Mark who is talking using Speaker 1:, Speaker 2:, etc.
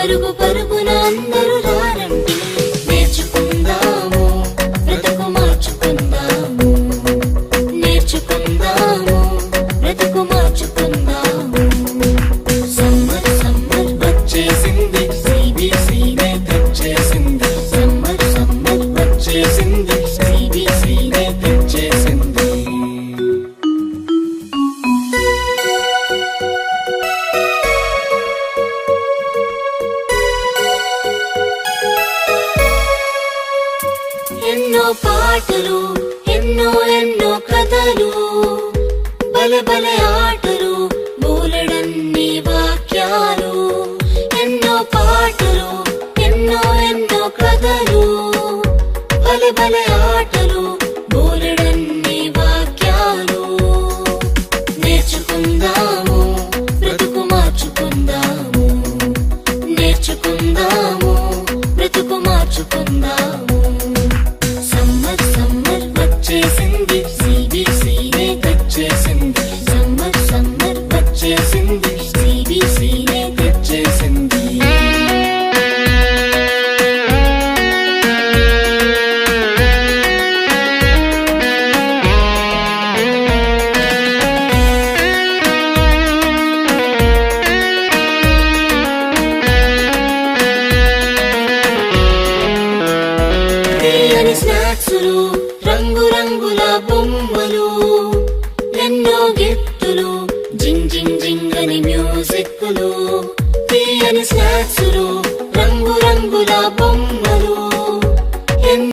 Speaker 1: పరుగు పరుగున అందరూ రారండి, నేర్చుకుందాము బ్రతుకు మార్చుకుందాము, నేర్చుకుందాము బ్రతుకు మార్చుకుందాము. సమ్మర్ సమ్మర్ వచ్చేసింది, సిబిసినే తెచ్చేసింది. సమ్మర్ సమ్మర్ వచ్చేసింది, సిబిసినే తెచ్చేసింది. ఎన్నో పాటలు, ఎన్నో ఎన్నో కథలు, బలె బలె ఆటలు, బోలెడన్ని వాక్యాలు. ఎన్నో పాటలు, ఎన్నో ఎన్నో కథలు, బలె బలె ఆటలు, బోలెడన్ని వాక్యాలు. నేర్చుకుందాము బ్రతుకు మార్చుకుందాము, నేర్చుకుందాము బ్రతుకు మార్చుకుందాము. సమ్మర్ సమ్మర్ వచ్చేసింది, సిబిసినే తెచ్చేసింది. సమ్మర్ సమ్మర్ వచ్చేసింది, సిబిసినే తెచ్చేసింది. తీయని స్నాక్సులు, రంగు రంగుల బొమ్మలు, ఎన్నో గిఫ్టులు, జింగ్ జింగ్ జింగ్ అని మ్యూజిక్లు.